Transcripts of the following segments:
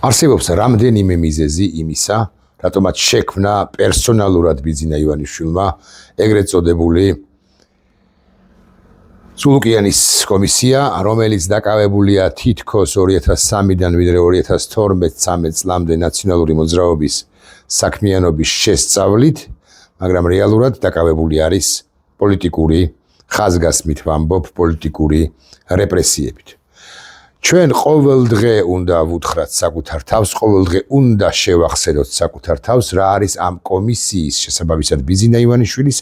არსებობს რამდენიმე მიზეზი იმისა, რატომაც შექმნა პერსონალურად ბიძინა ივანიშვილმა ეგრეთ წოდებული სულუკიანის კომისია, რომელიც დაკავებულია თითქოს 2003-დან ვიდრე 2012-13 წლამდე ნაციონალური მოძრაობის საქმიანობის შესწავლით, მაგრამ რეალურად დაკავებული არის პოლიტიკური ხაზგასმით ვამბობ პოლიტიკური რეპრესიებით. ჩვენ ყოველდღე უნდა ვუთხრათ საკუთარ თავს, ყოველდღე უნდა შევახსენოთ საკუთარ თავს, რა არის ამ კომისიის შესაბამისად ბიძინა ივანიშვილის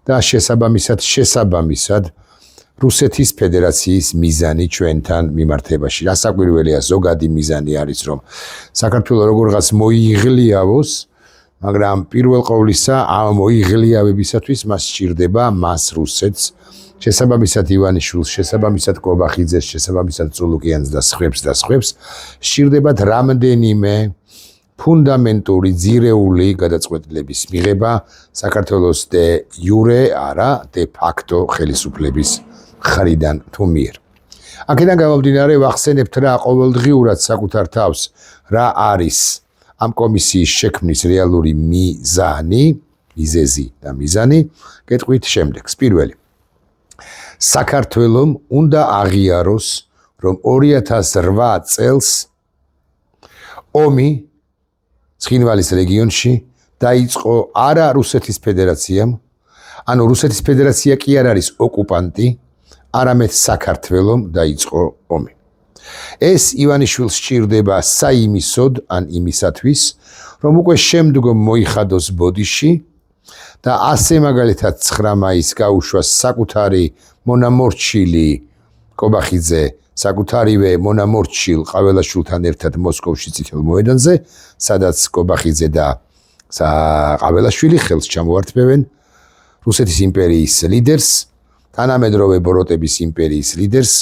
და შესაბამისად რუსეთის ფედერაციის მიზანი ჩვენთან მიმართებაში. რასაკვირველია, ზოგადი მიზანი არის, რომ საქართველოს როგორღაც მოიღლიავოს, მაგრამ პირველ ყოვლისა ამ მოიღლიავებისათვის მას სჭირდება მას რუსეთს, შესაბამისად ივანიშვილს, შესაბამისად კობახიძეს, შესაბამისად წულუკიანს და სხვებს სჭირდებათ რამდენიმე ფუნდამენტური ძირეული გადაწყვეტილების მიღება საქართველოს დე იურე, არა დე ფაქტო ხელისუფლების მხრიდან თუ მიერ. აქედან გამომდინარე ვახსენებთ რა ყოველდღიურად საკუთარ თავს რა არის ამ კომისიის შექმნის რეალური მიზეზი და მიზანი, გეტყვით შემდეგს. პირველი, საქართველომ უნდა აღიაროს, რომ 2008 წელს ომი ცხინვალის რეგიონში დაიწყო არა რუსეთის ფედერაციამ, ანუ რუსეთის ფედერაცია კი არ არის ოკუპანტი, არამედ საქართველომ დაიწყო ომი. ეს ივანიშვილს სჭირდება საიმისოდ ან იმისათვის, რომ უკვე შემდგომ მოიხადოს ბოდიში და ასე მაგალითად 9 მაისს გაუშვას საკუთარი მონამორჩილი კობახიძე, საკუთარივე მონამორჩილ ყაველაშვილთან ერთად მოსკოვში წითელ მოედანზე, სადაც კობახიძე და ყაველაშვილი ხელს ჩამოართმევენ რუსეთის იმპერიის ლიდერს, თანამედროვე ბოროტების იმპერიის ლიდერს,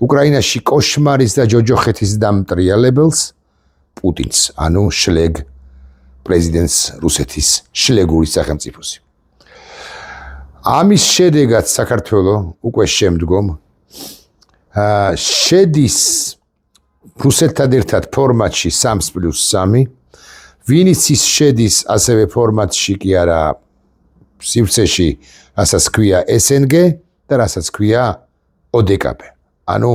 უკრაინაში კოშმარის და ჯოჯოხეთის დამტრიალებელს, პუტინს, ანუ შლეგ პრეზიდენტს რუსეთის შლეგური სახელმწიფოსი. ამის შედეგად საქართველო უკვე შემდგომ შედის რუსეთთან ერთად ფორმატში 3+3, ვინც ის შედის ასევე ფორმატში კი არა სივრცეში, რასაც ქვია SNG და რასაც ქვია ODKB. ანუ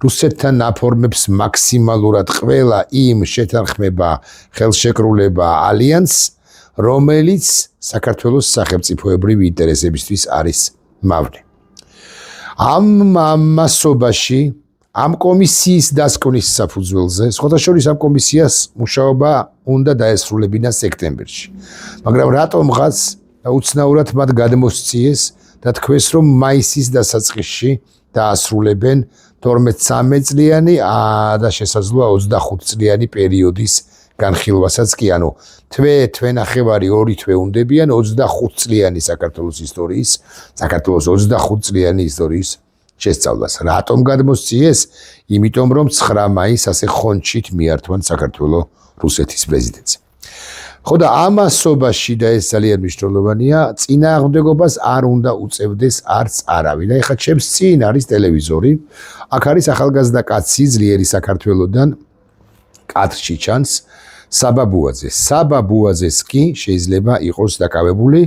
რუსეთთან ნაფორმებს მაქსიმალურად ყველა იმ შეთანხმება, ხელშეკრულება, ალიანსს, რომელიც საქართველოს სახელმწიფოებრივი ინტერესებისთვის არის მავნე. ამ მასობაში, ამ კომისიის დასკვნის საფუძველზე, სხვათა შორის ამ კომისიას მუშაობა უნდა დაესრულებინა სექტემბერში. მაგრამ რატომღაც უცნაურად მათ გადმოსწიეს და თქვეს, რომ მაისის დასაწყისში დაასრულებენ 12-13 წლიანი და შესაძლოა 25 წლიანი პერიოდის განხილვასაც კი, ანუ თვე-ნახევარი 2 თვე უნდებიან 25 წლიანი საქართველოს 25 წლიანი ისტორიის შესწავლას. რატომ გადმოსწიეს? იმიტომ რომ 9 მაისს ასე ხონჩით მიართვან საქართველოს რუსეთის პრეზიდენტს. ხო და ამასობაში და ეს ძალიან მნიშვნელოვანია, წინააღმდეგობას არ უნდა უწევდეს არც არავინ. და ეხლა ჩემს წინ არის ტელევიზორი, აქ არის ახალგაზრდა კაცი ძლიერი საქართველოსდან, კადრში ჩანს საბაბუაძე. საბაბუაძეს კი შეიძლება იყოს დაკავებული,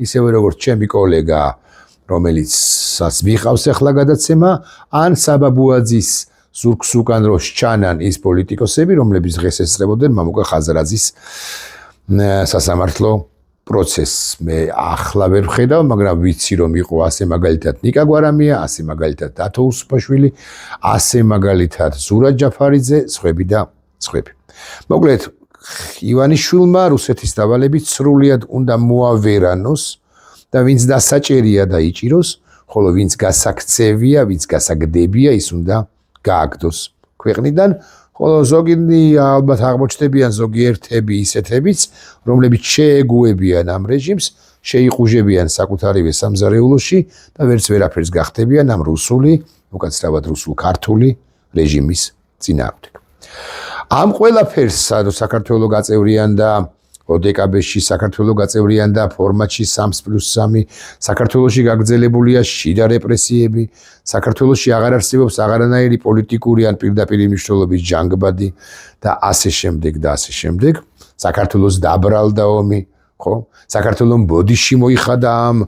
ისევე როგორც ჩემი კოლეგა, რომელიცაც მიყავს ახლა გადაცემა, ან საბაბუაძის ზურგს უკან რო სჩანან ის პოლიტიკოსები, რომლებიც დღეს ესწრებოდნენ მამუკა ხაზრაძის სასამართლო პროცესს. მე ახლა ვერ ვხედავ, მაგრამ ვიცი რომ იყო ასე მაგალითად ნიკა გვარამია, ასე მაგალითად დათო უსუპაშვილი, ასე მაგალითად ზურაბ ჯაფარიძე, სხვები და სხვები. მოკლედ ივანიშვილმა რუსეთის დავალებით სრულად უნდა მოავერანოს და ვინც დასაჭერია დაიჭიროს, ხოლო ვინც გასაქცევია, ვინც გასაგდებია, ის უნდა გააგდოს ქვეყნიდან. ხოლო ზოგი ალბათ აღმოჩნდებიან ზოგიერთები ისეთებიც, რომლებიც შეეგუებიან ამ რეჟიმს, შეიყუჟებიან საკუთარივე სამზარეულოში და ვერც ვერაფერს გახდებიან ამ რუსული, უკაცრავად რუსულ-ქართული რეჟიმის წინააღმდეგ. ამ ყველაფერს საქართველოს გაწევრიან და ოდეკაბეში საქართველოს გაწევრიანდა ფორმატში 3+3, საქართველოში გაგრძელებულია შიდა რეპრესიები, საქართველოში აღარ არსებობს აღარანაირი პოლიტიკური ან პირდაპირ მნიშვნელობის ჯანგბადი და ასე შემდეგ და ასე შემდეგ. საქართველოს დაბრალდა ომი, ხო? საქართველოს ბოდიში მოიხადა ამ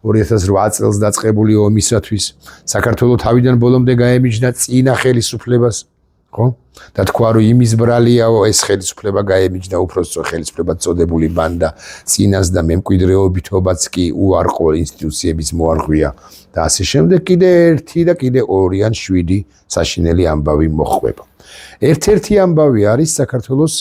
2008 წელს დაწყებული ომისათვის. საქართველოს თავიდან ბოლომდე გაემიჯნა წინა ხელისუფლებას, ხო? და თქვა რომ იმის ბრალიაო ეს ხელისუფლება გაემიჯნა უпроსწო ხელისუფლება წოდებული ბანდა წინას და მემკვიდრეობითობაც კი უარყო ინსტიტუციების მოარღვია და ასე შემდეგ კიდე 1 და კიდე 2 ან 7 საშინელი ამბავი მოხვება. ერთ-ერთი ამბავი არის საქართველოს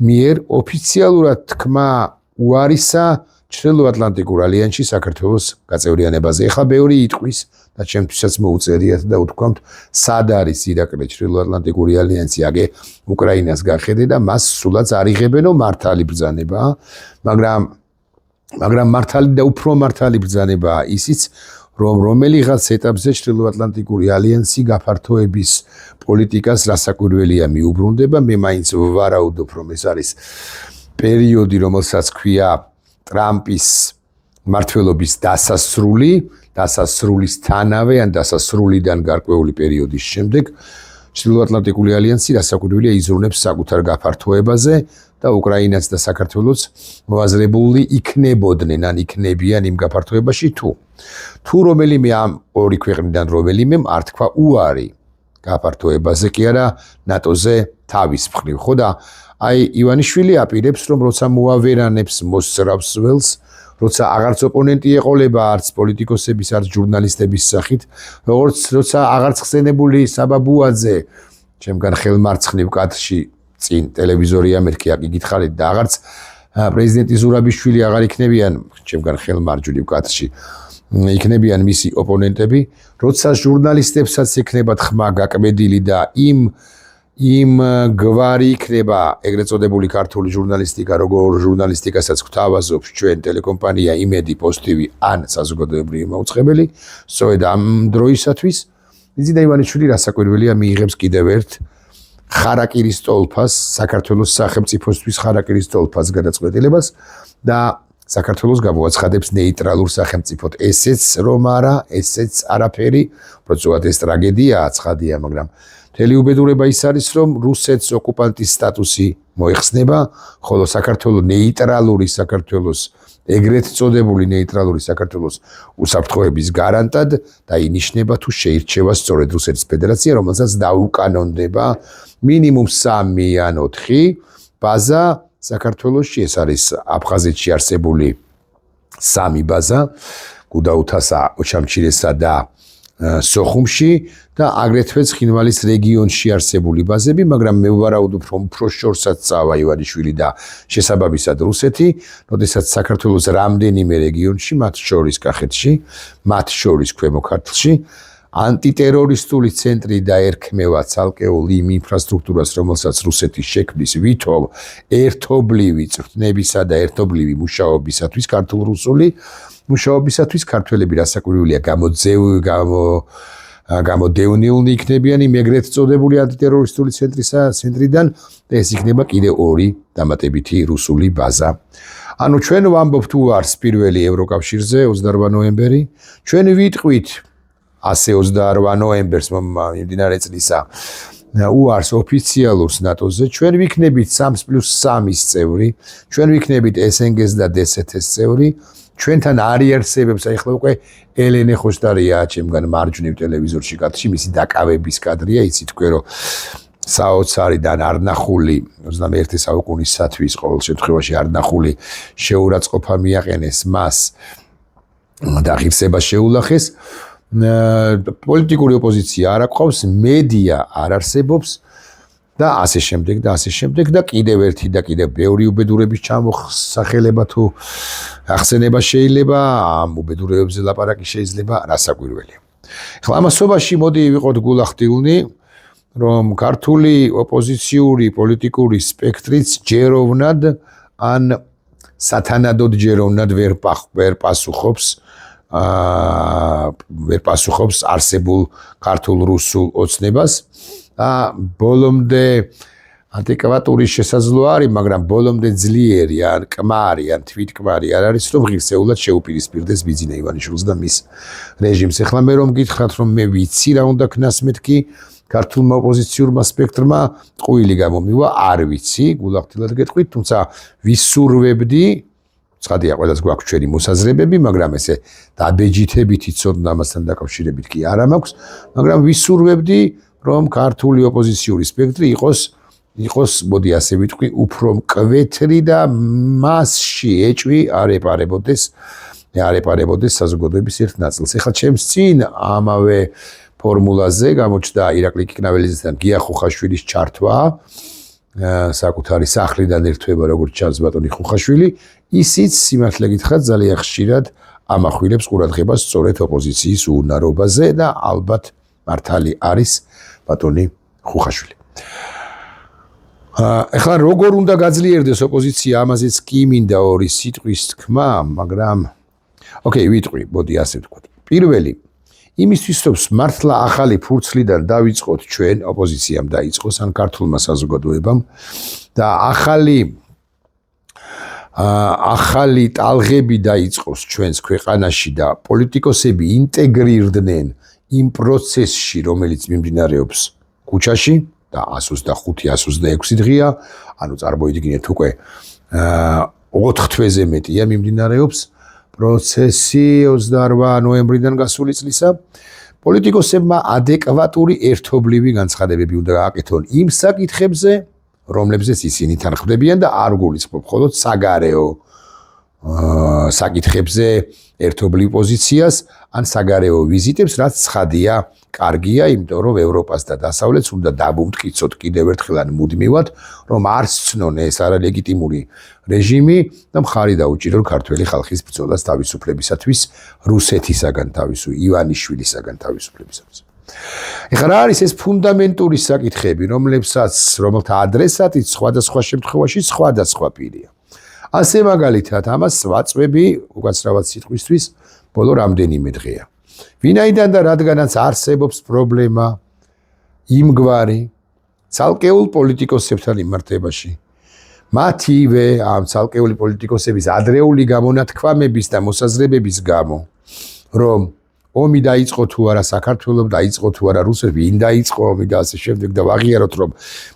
მიერ ოფიციალურად თქმა უარისა ჩრდილოატლანტიკურ ალიანსში საქართველოს გაწევრიანებაზე. ეხლა ბევრი იტყვის და ჩემთვისაც მოუწერიათ და უთქვამთ, სად არის ირაკლი ჩრდილოატლანტიკური ალიანსი, აგე უკრაინას გახედე და მას სულაც არ იღებენო მართალი ბრძანებაა, მაგრამ მართალი და უფრო მართალი ბრძანებაა ისიც, რომ რომელიღაც ეტაპზე ჩრდილოატლანტიკური ალიანსი გაფართოების პოლიტიკას რასაკვირველია მიუბრუნდება, მე მაინც ვარაუდობ, რომ ეს არის პერიოდი, რომელსაც ქვია ტრამპის მმართველობის დასასრულისთანავე ან დასასრულიდან გარკვეული პერიოდის შემდეგ ჩრდილოატლანტიკური ალიანსი რასაკვირველია იზრუნებს საკუთარ გაფართოებაზე და უკრაინაც და საქართველოც მოაზრებული იქნებოდნენ ან იქნებიან იმ გაფართოებაში თუ რომელიმე ამ ორი ქვეყნიდან რომელიმემ არ თქვა უარი გაფართოებაზე კი არა ნატოზე თავის მხრივ, ხო და აი ივანიშვილი აპირებს რომ როცა მოავერანებს მოსწრავს ველს, როცა აღარც ოპონენტი ეყოლება არც პოლიტიკოსების არც ჟურნალისტების სახით, როგორც როცა აღარც ხსენებული საბაბუაძე ჩემგან ხელმარცხნივ კადრში წინ ტელევიზორი ამერკი აკიგითხარით და აღარც პრეზიდენტი ზურაბიშვილი აღარ იქნებიან ჩემგან ხელმარჯვნივ კადრში იქნებიან მისი ოპონენტები, როცა ჟურნალისტებსაც ექნებათ ხმა გაკმედილი და იმ გვარი იქნება ეგრეთ წოდებული ქართული ჟურნალისტიკა, როგორ ჟურნალისტიკასაც გვთავაზობს ჩვენ ტელეკომპანია იმედი პოსტივი ან საზოგადოებრივი მაუწყებელი, სწორედ ამ დროისათვის ნიძინა ივანიშვილი რასაკვირველია მიიღებს კიდევ ერთ ხარაკირის ტოლფას, საქართველოს სახელმწიფოსთვის ხარაკირის ტოლფას გადაწყვეტილებას და საქართველოს გამოაცხადებს ნეიტრალურ სახელმწიფოდ. ესეც რომ არა, ესეც არაფერი, უბრალოდ ეს ტრაგედიაა, ცხადია, მაგრამ მთელი უბედურება ის არის, რომ რუსეთს ოკუპანტის სტატუსი მოიხსნება, ხოლო საქართველოს ნეიტრალური საქართველოს, ეგრეთ წოდებული ნეიტრალური საქართველოს უსაფრთხოების გარანტად დაინიშნება თუ შეირჩევა სწორედ რუსეთის ფედერაცია, რომელსაც დაუკანონდება მინიმუმ 3 ან 4 ბაზა საქართველოში, ეს არის აფხაზეთში არსებული 3 ბაზა, გუდაუთასა, ოჩამჩირესა და სოხუმში და აგრეთვე ცხინვალის რეგიონში არსებული ბაზები, მაგრამ მე ვარაუდობ, რომ უფრო შორსაც წავა ივანიშვილი და შესაბამისად რუსეთი, როდესაც საქართველოს რამდენიმე რეგიონში, მათ შორის კახეთში, მათ შორის ქვემო ქართლში ანტიტერორისტული ცენტრი დაერქმევა ცალკეულ იმ ინფრასტრუქტურას, რომელსაც რუსეთი შექმნის ვითომ ერთობლივი წვრთნებისა და ერთობლივი მუშაობისათვის, ქართულ-რუსული მუშაობისათვის ქართველები რასაკვირველია გამოდევნილნი იქნებიან იმ ეგრეთ წოდებული ანტიტერორისტული ცენტრიდან და ეს იქნება კიდე 2 დამატებითი რუსული ბაზა. ანუ ჩვენ ვამბობთ უარს პირველი ევროკავშირზე 28 ნოემბერი, ჩვენ ვიტყვით ასე 28 ნოემბერს მიმდინარე წლისა უარს ოფიციალურს ნატოზე, ჩვენ ვიქნებით 3+3-ის წევრი, ჩვენ ვიქნებით SNG-ს და DST-ს წევრი, ჩვენთან არიარსებებს, ახლა უკვე ელენე ხოშტარია ჩემგან მარჯვნივ ტელევიზორში კადრში, მისი დაკავების კადრია, იცით თქვენ რომ საოცარიდან არნახული 21 საუკუნისათვის ყოველ შემთხვევაში არნახული შეურაცხყოფა მიაყენეს მას და ღირსება შეულახეს. პოლიტიკური ოპოზიცია არ აქვს, მედია არ არსებობს და ასე შემდეგ და ასე შემდეგ და კიდევ ერთი და კიდევ ბევრი უბედურების ჩამოსახელება თუ ახსენება შეიძლება, ამ უბედურებებზე ლაპარაკი შეიძლება რასაკვირველია. ახლა ამასობაში მოდი ვიყოთ გულახდილნი, რომ ქართული ოპოზიციური პოლიტიკური სპექტრიც ჯეროვნად ან სათანადოდ ჯეროვნად ვერ პასუხობს არსებულ ქართულ-რუსულ ოცნებას და ბოლომდე ადეკვატური შესაძლო არის, მაგრამ ბოლომდე ძლიერი ან კმარი ან თვითკმარი არ არის, რომ ღირსეულად შეუპირისპირდეს ბიძინა ივანიშვილს და მის რეჟიმს. ეხლა მე რომ გითხრათ, რომ მე ვიცი რა უნდა ქნას მეთქი ქართულმა ოპოზიციურმა სპექტრმა, ტყუილი გამომივა, არ ვიცი, გულახდილად გეტყვით, თუმცა ვისურვებდი, ცხადია, ყველას გვაქვს ჩვენი მოსაზრებები, მაგრამ ესე დაბეჯითებითი ცოდნა ამასთან დაკავშირებით კი არა მაქვს, მაგრამ ვისურვებდი, რომ ქართული ოპოზიციური სპექტრი იყოს, მოდი ასე ვიტყვი, უფრო მკვეთრი და მასში ეჭვი არ ეპარებოდეს საზოგადოების ერთ ნაწილს. ეხლა ჩემს წინ ამავე ფორმულაზე გამოჩნდა ირაკლი კიკნაველიძესთან გია ხუხაშვილის ჩართვა, საკუთარი სახლიდან ერთვება, როგორც ჩანს ბატონი ხუხაშვილი, ისიც სიმართლე გითხრათ ძალიან ხშირად ამახვილებს ყურადღებას სწორედ ოპოზიციის უუნარობაზე და ალბათ მართალი არის ბატონი ხუხაშვილი. ეხლა როგორ უნდა გაძლიერდეს ოპოზიცია, ამაზეც კი მინდა ორი სიტყვის თქმა, მაგრამ ვიტყვი, მოდი ასე ვთქვათ. პირველი, იმისთვის რომ მართლა ახალი ფურცლიდან დავიწყოთ ჩვენ, ოპოზიციამ დაიწყოს ან ქართულმა საზოგადოებამ და ახალი ტალღები დაიწყოს ჩვენს ქვეყანაში და პოლიტიკოსები ინტეგრირდნენ იმ პროცესში, რომელიც მიმდინარეობს ქუჩაში და 125-126 დღეა, ანუ წარმოიდგინეთ უკვე 4 თვეზე მეტია მიმდინარეობს პროცესი 28 ნოემბრიდან გასული წლისა. პოლიტიკოსებმა ადეკვატური ერთობლივი განცხადებები უნდა გააკეთონ იმ საკითხებზე, რომლებზეც ისინი თანხმდებიან და არ გულისხმობ მხოლოდ საგარეო საკითხებზე ერთობლივ პოზიციას ან საგარეო ვიზიტებს, რაც ცხადია, კარგია, იმიტომ რომ ევროპას და დასავლეთს უნდა დაბუმტკიცოთ კიდევ ერთხელ ან მუდმივად, რომ არ სცნონ ეს არალეგიტიმური რეჟიმი და მხარი დაუჭირონ ქართველი ხალხის ბრძოლას თავისუფლებისათვის, რუსეთისაგან ივანიშვილისაგან თავისუფლებისათვის. ეხლა რა არის ეს ფუნდამენტური საკითხები, რომელთა ადრესატიც სხვადასხვა შემთხვევაში სხვადასხვა პირია. ასე მაგალითად, ამას ვაწვევი უკაცრავად სიტყვისთვის ბოლო რამდენიმე დღეა. ვინაიდან და რადგანაც არსებობს პრობლემა იმგვარი ცალკეულ პოლიტიკოსებთან იმართებაში, მათივე ამ ცალკეული პოლიტიკოსების ადრეული გამონათქვამების და მოსაზრებების გამო, რომ ომი დაიწყო თუ არა საქართველოს, დაიწყო თუ არა რუსეთს, ვინ დაიწყო ომი და ასე შემდეგ და ვაღიაროთ, რომ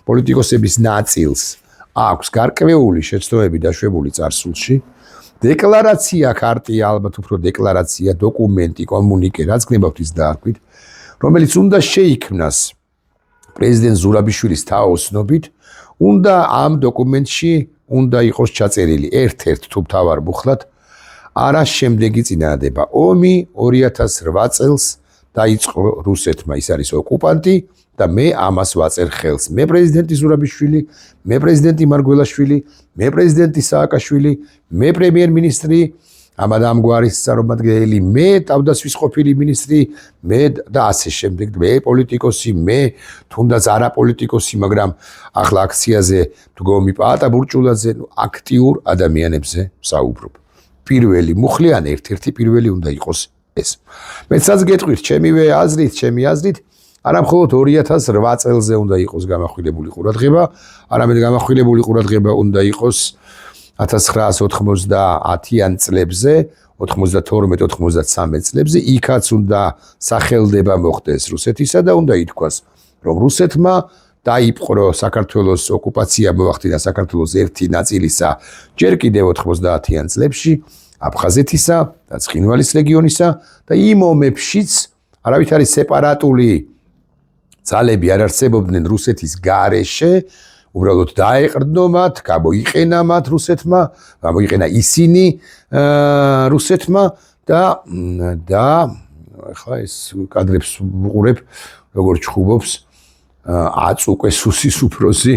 პოლიტიკოსების ნაწილს აქვს გარკვეული შეცდომები დაშვებული წარსულში, დეკლარაცია, ქარტია, ალბათ უფრო დეკლარაცია, დოკუმენტი, კომუნიკე, რაც გნება ღვთის დაარქვით, რომელიც უნდა შეიქმნას პრეზიდენტ ზურაბიშვილის თაოსნობით, უნდა ამ დოკუმენტში უნდა იყოს ჩაწერილი ერთ-ერთ თუ მთავარ მუხლად არა შემდეგი წინადადება. ომი 2008 წელს დაიწყო რუსეთმა, ის არის ოკუპანტი და მე ამას ვაწერ ხელს. მე პრეზიდენტი ზურაბიშვილი, მე პრეზიდენტი მარგველაშვილი, მე პრეზიდენტი სააკაშვილი, მე პრემიერ-მინისტრი ამადამგვარის წარმომადგენელი, მე თავდაცვის ყოფილი მინისტრი, მე და ასე შემდეგ, მე პოლიტიკოსი, მე თუნდაც არა პოლიტიკოსი, მაგრამ ახლა აქციაზე მდგომი პაატა ბურჭულაძე, აქტიურ ადამიანებზე საუბრობ. პირველი მუხლი ან ერთ-ერთი პირველი უნდა იყოს ეს. მეცაც გეტყვით, ჩემი აზრით, არა მხოლოდ 2008 წელზე უნდა იყოს გამახვილებული ყურადღება, არამედ გამახვილებული ყურადღება უნდა იყოს 1990-იან წლებზე, 92-93 წლებზე, იქაც უნდა სახელდება მოხდეს რუსეთისა და უნდა ითქვას, რომ რუსეთმა დაიპყრო საქართველოს ოკუპაცია მოახდინა საქართველოს ერთი ნაწილისა, ჯერ კიდევ 90-იან წლებში, აფხაზეთისა და ცხინვალის რეგიონისა და იმ ომებშიც არავითარი სეპარატული ძალები არ არსებობდნენ რუსეთის გარეშე, უბრალოდ დაეყრდნო მათ, გამოიყენა მათ რუსეთმა, გამოიყენა ისინი რუსეთმა და ახლა ეს კადრებს ვუყურებ, როგორ ჩხუბობს აწუყე სუსის უფროსი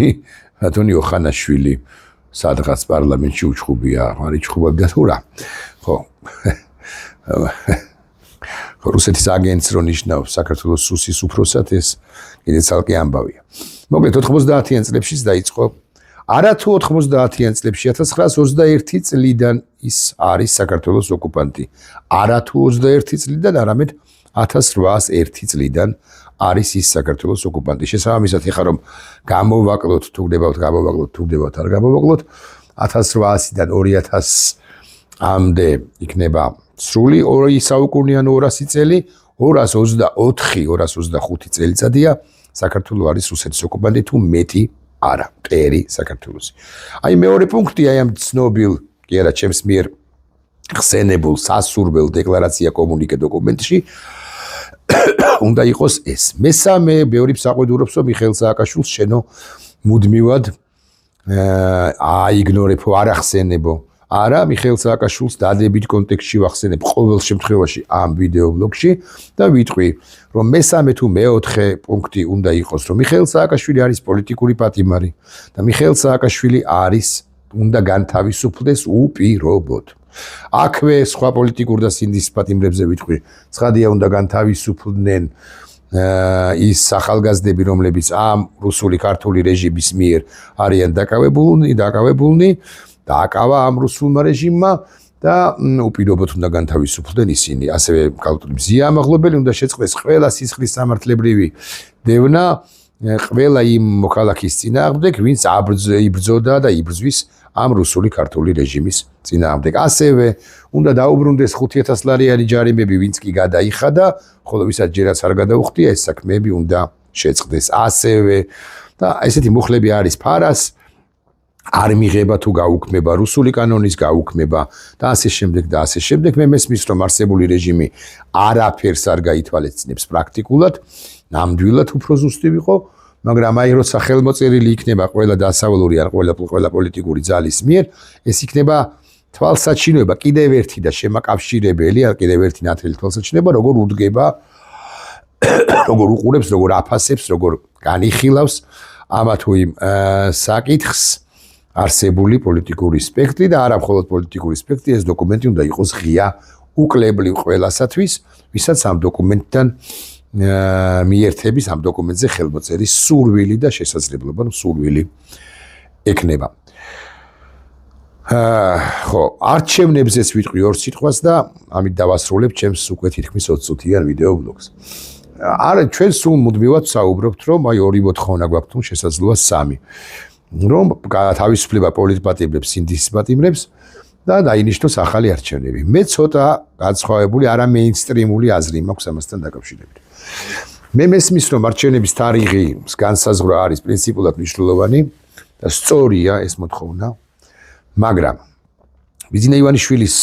ბატონი ოხანაშვილი სადღაც პარლამენტში უჩხუბია, არ იჩხუბებდა თუ რა. ხო. რუსეთის აგენტს რო ნიშნავს საქართველოს სუსის უფროსად, ეს კიდე ცალკე ამბავია. მოკლედ 90-იან წლებშიც დაიწყო, არათუ 90-იან წლებში 1921 წლიდან ის არის საქართველოს ოკუპანტი. არათუ 21 წლიდან, არამედ 1801 წლიდან არის ის საქართველოს ოკუპანტი. შესაბამისად, ეხლა რომ გამოვაკლოთ, თუ გდებავთ, არ გამოვაკლოთ, 1800-დან 2000-მდე იქნება სრული 2 საუკუნიანი 200 წელი, 225 წელიწადია საქართველოს არის რუსეთის ოკუპანტი თუ მეტი არა, მტერი საქართველოსი. აი მეორე პუნქტი აი ამ ცნობილ, კი არა, ჩემს მიერ ხსენებულ სასურველ დეკლარაცია კომუნიკე დოკუმენტში უნდა იყოს ეს. მესამე, ბევრი საყვედურობს, რომ მიხეილ სააკაშვილს შენო მუდმივად აიგნორებო, არ ახსენებო. არა, მიხეილ სააკაშვილს დადებით კონტექსტში ვახსენებ ყოველ შემთხვევაში ამ ვიდეო ბლოგში და ვიტყვი, რომ მესამე თუ მეოთხე პუნქტი უნდა იყოს, რომ მიხეილ სააკაშვილი არის პოლიტიკური პატიმარი და მიხეილ სააკაშვილი უნდა განთავისუფლდეს უპირობოდ. აქვე სხვა პოლიტიკურ და სინდის პატიმრებზე ვიტყვი, ცხადია უნდა განთავისუფლდნენ ის ახალგაზრდები, რომლებიც ამ რუსული ქართული რეჟიმის მიერ არიან დაკავებულნი, დააკავა ამ რუსულმა რეჟიმმა და უპირობოდ უნდა განთავისუფლდნენ ისინი. ასევე ქალწული მზია ამაღლობელი უნდა შეწყდეს ყველა სისხლის სამართლებრივი დევნა, ყველა იმ მოქალაქის წინააღმდეგ, ვინც იბრძოდა და იბრძვის ამ რუსული ქართული რეჟიმის წინააღმდეგ. ასევე უნდა დაუბრუნდეს 5000 ლარიანი ჯარიმები, ვინც კი გადაიხადა, ხოლო ვისაც ჯერაც არ გადაუხდია, ეს საქმეები უნდა შეწყდეს. ასევე და ესეთი მუხლები არის ფარას არ მიღება თუ გაუქმება, რუსული კანონის გაუქმება და ასე შემდეგ და ასე შემდეგ. მე მესმის, რომ არსებული რეჟიმი არაფერს არ გაითვალისწინებს პრაქტიკულად, ნამდვილად უფრო ზუსტი ვიყო, მაგრამ აი როცა ხელმოწერილი იქნება ყველა დასავლური ან ყველა პოლიტიკური ძალის მიერ, ეს იქნება თვალსაჩინოება კიდევ ერთი და შემაკავშირებელი, ან კიდევ ერთი ნათელი თვალსაჩინოება, როგორ უდგება, როგორ უყურებს, როგორ აფასებს, როგორ განიხილავს ამა თუ იმ საკითხს არსებული პოლიტიკური სპექტრი და არა მხოლოდ პოლიტიკური სპექტრი, ეს დოკუმენტი უნდა იყოს ღია, უკლებლივ ყველასათვის, ვისაც ამ დოკუმენტთან მიერთების ამ დოკუმენტზე ხელმოწერის სურვილი და შესაძლებლობა სურვილი ექნება. ხო, არჩევნებზეც ვიტყვი 2 სიტყვას და ამით დავასრულებ ჩემს უკვე თითქმის 20 წუთიან ვიდეო ბლოგს. არა, ჩვენ სულ მუდმივად საუბრობთ, რომ აი 2 მოთხოვნა გვაქვს თუ შესაძლოა 3. რომ თავისუფლება პოლიტპატიმრებს, სინდის პატიმრებს და დაინიშნოს ახალი არჩევნები. მე ცოტა განსხვავებული, არა მეინსტრიმული აზრი მაქვს ამასთან დაკავშირებით. მე მესმის, რომ არჩევნების თარიღის განსაზღვრა არის პრინციპულად მნიშვნელოვანი და სწორია ეს მოთხოვნა, მაგრამ ბიძინა ივანიშვილის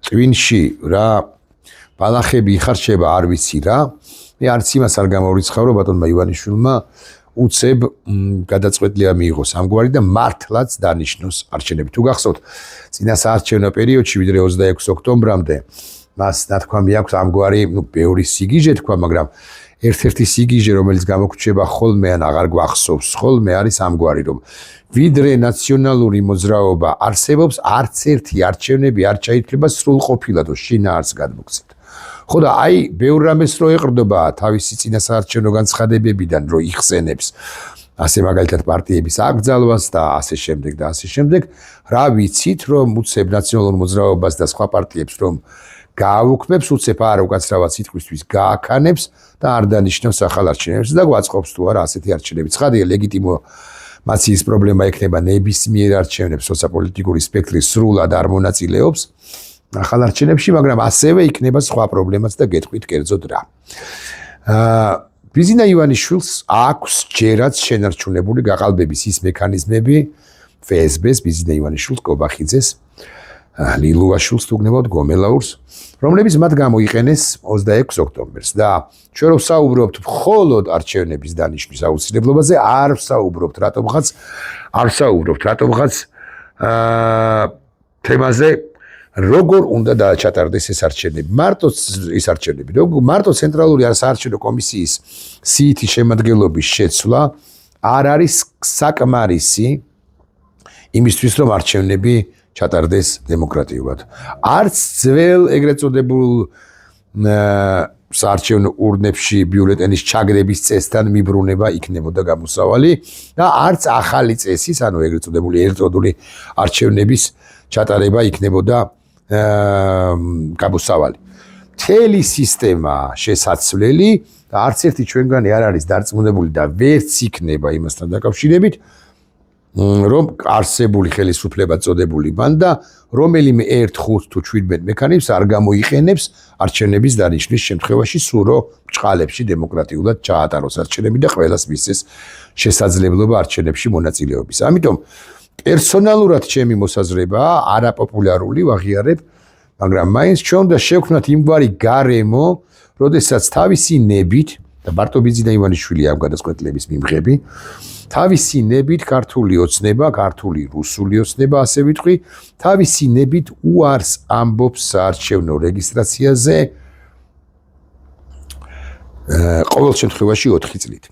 ტვინში რა ბალახები იხარჩება, არ ვიცი რა. მე არც იმას არ გამორიცხავ, რომ ბატონმა ივანიშვილმა უცებ გადაწყვეტილება მიიღოს ამგვარი და მართლაც დანიშნოს არჩევნები. თუ გახსოვთ, წინა საარჩევნო პერიოდში, ვიდრე 26 ოქტომბრამდე, მას ნათქვამი აქვს ამგვარი, ბევრი სიგიჟე თქვა, მაგრამ ერთ-ერთი სიგიჟე, რომელიც გამოგრჩება ხოლმე ან აღარ გვახსოვს ხოლმე, არის ამგვარი, რომ ვიდრე ნაციონალური მოძრაობა არსებობს, არც ერთი არჩევნები არ ჩაითვლება სრულყოფილად, შინაარსს გადმოგცემთ. ხო და აი, ბევრ რამეს რო ეყრდობა თავისი წინასაარჩევნო განცხადებებიდან, რო იხსენებს, ასე მაგალითად პარტიების აკრძალვას და ასე შემდეგ და ასე შემდეგ, რა ვიცით, რომ უცებ ნაციონალურ მოძრაობას და სხვა პარტიებს რომ გააუქმებს, უცებ არა უკაცრავად სიტყვისთვის გააქანებს და არ დანიშნავს ახალ არჩევნებს და გვაწყობს თუ არა ასეთი არჩევნები. ცხადია, ლეგიტიმაციის პრობლემა ექნება ნებისმიერ არჩევნებს, როცა პოლიტიკური სპექტრი სრულად არ მონაწილეობს ახალ არჩევნებში, მაგრამ ასევე იქნება სხვა პრობლემაც და გეტყვით კერძოდ რა. ბიძინა ივანიშვილს აქვს ჯერაც შენარჩუნებული გაყალბების ის მექანიზმები, FSB-ს, ბიძინა ივანიშვილს, კობახიძეს, ლილუაშვილს, თუ გნებავთ გომელაურს, რომლებიც მათ გამოიყენეს 26 ოქტომბერს და ჩვენ რომ საუბრობთ მხოლოდ არჩევნების დანიშნვის აუცილებლობაზე, არ ვსაუბრობთ რატომღაც თემაზე, როგორ უნდა დააჩატარდეს ეს არჩევნები. მარტო ცენტრალური საარჩევნო კომისიის სიითი შემადგენლობის შეცვლა არ არის საკმარისი იმისთვის, რომ არჩევნები ჩატარდეს დემოკრატიულად. არც ძველ ეგრეთ წოდებულ საარჩევნო ურნებში ბიულეტენის ჩაგრების წესთან მიბრუნება იქნებოდა გამოსავალი და არც ახალი წესის, ანუ ეგრეთ წოდებული ერთდროული არჩევნების ჩატარება იქნებოდა გამოსავალი. მთელი სისტემა შესაცვლელი და და არც ერთი ჩვენგანი არ არის დარწმუნებული და ვერც იქნება იმასთან დაკავშირებით, რომ არსებული ხელისუფლება წოდებული ბანდა რომელიმე 1-5 თუ 17 მექანიზმს არ გამოიყენებს არჩევნების დანიშნვის შემთხვევაში, სულ რომ ბრჭყალებში დემოკრატიულად ჩაატაროს არჩევნები და ყველას მისცეს შესაძლებლობა არჩევნებში მონაწილეობის. ამიტომ პერსონალურად ჩემი მოსაზრებაა არაპოპულარული ვაღიარებ, მაგრამ მაინც ჩვენ უნდა შევქმნათ იმგვარი გარემო, როდესაც თავისი ნებით და ბარტობიძე და ივანიშვილი ამ გადაწყვეტილების მიმღები, თავისი ნებით ქართული ოცნება, ქართული რუსული ოცნება, ასე ვიტყვი, თავისი ნებით უარს ამბობს საარჩევნო რეგისტრაციაზე ყოველ შემთხვევაში 4 წლით.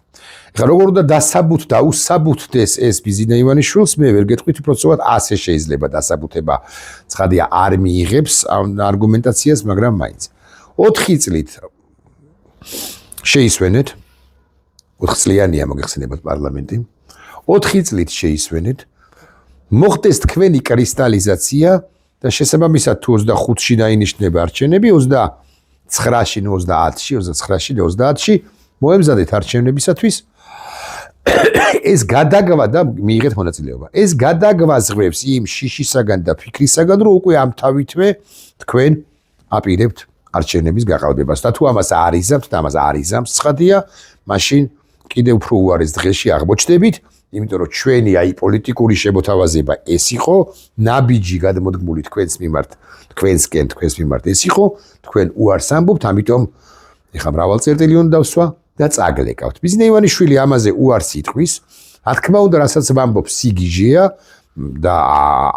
ეხლა როგორ უნდა დასაბუთდა და უსაბუთდეს ეს ბიზინა ივანიშვილს, მე ვერ გეტყვით, უბრალოდ ასე შეიძლება დასაბუთება. ცხადია არ მიიღებს ამ არგუმენტაციას, მაგრამ მაინც 4 წლით შეისვენეთ 4 წლიანია მოგეხსენებათ პარლამენტი. 4 წლით შეისვენეთ, მოხდეს თქვენი კრისტალიზაცია და შესაბამისად თუ 25-ში დაინიშნება არჩევნები, 29-ში, 30-ში, 29-ში, 30-ში მოემზადეთ არჩევნებისათვის ეს გადაგვა და მიიღეთ მონაწილეობა. ეს გადაგვაზღვრებს იმ შიშისაგან და ფიქრისაგან, რომ უკვე ამ თავითვე თქვენ აპირებთ არჩევნების გაყალბებას. და თუ ამას არ იზამთ და ამას არ იზამთ, ცხადია, მაშინ კიდევ უფრო უარეს დღეში აღმოჩნდებით, იმიტომ რომ ჩვენი აი პოლიტიკური შემოთავაზება ეს იყო, ნაბიჯი გადმოდგმული თქვენს მიმართ, თქვენსკენ თქვენს მიმართ ეს იყო, თქვენ უარს ამბობთ, ამიტომ ეხლა მრავალ წერტილი უნდა დავსვა და წაგლეკავთ. ბიზინა ივანიშვილი ამაზე უარს იტყვის, რა თქმა უნდა, რასაც ვამბობ, სიგიჟეა და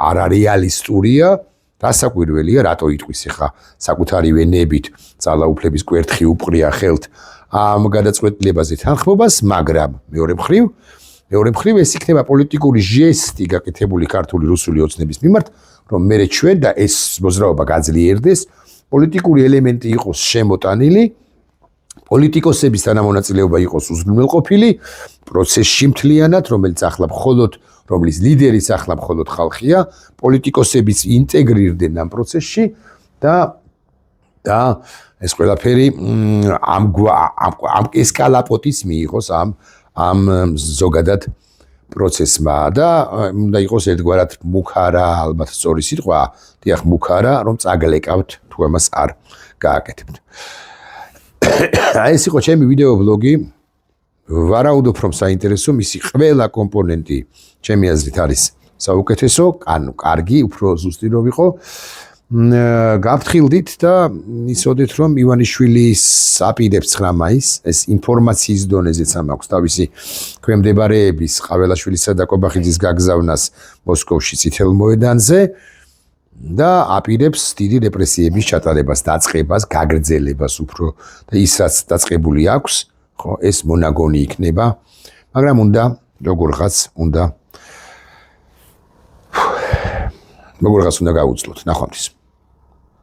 არარეალისტურია. დასაკვირველია, რატო იტყვის ეხლა საკუთარივე ნებით ძალაუფლების კვერთხი უპყრია ხელთ ამ გადაწყვეტილებაზე თანხმობას, მაგრამ მეორე მხრივ ეს იქნება პოლიტიკური ჟესტი გაკეთებული ქართული რუსული ოცნების მიმართ, რომ მე ჩვენ და ეს მოძრაობა გაძლიერდეს, პოლიტიკური ელემენტი იყოს შემოტანილი, პოლიტიკოსების თანამონაწილეობა იყოს უზრუნველყოფილი პროცესში მთლიანად, რომლის ლიდერიც ახლა მხოლოდ ხალხია, პოლიტიკოსებიც ინტეგრირდნენ ამ პროცესში და ეს ყველაფერი ამ ესკალაპოტიც მიიღოს ამ ზოგადად პროცესმა და უნდა იყოს ერთგვარად მუქარა, ალბათ სწორი სიტყვა, დიახ, მუქარა, რომ წაგლეკავთ თუ ამას არ გააკეთებთ. ეს იყო ჩემი ვიდეო ბლოგი. ვარაუდობ, რომ საინტერესო, მისი ყველა კომპონენტი ჩემი აზრით არის საუკეთესო, ანუ კარგი, უფრო ზუსტი რომ იყო. გავფრთხილდით და იცოდეთ, რომ ივანიშვილის აპირებს 9 მაისს, ეს ინფორმაციის დონეზეც ამაქვს თავისი ქვემდებარეების ყაველაშვილისა და კობახიძის გაგზავნას მოსკოვში წითელ მოედანზე და აპირებს დიდი რეპრესიების ჩატარებას, დაწყებას, გაგრძელებას უფრო და ის რაც დაწყებული აქვს, ხო, ეს მონაგონი იქნება, მაგრამ როგორღაც უნდა გაუძლოთ. ნახვამდის.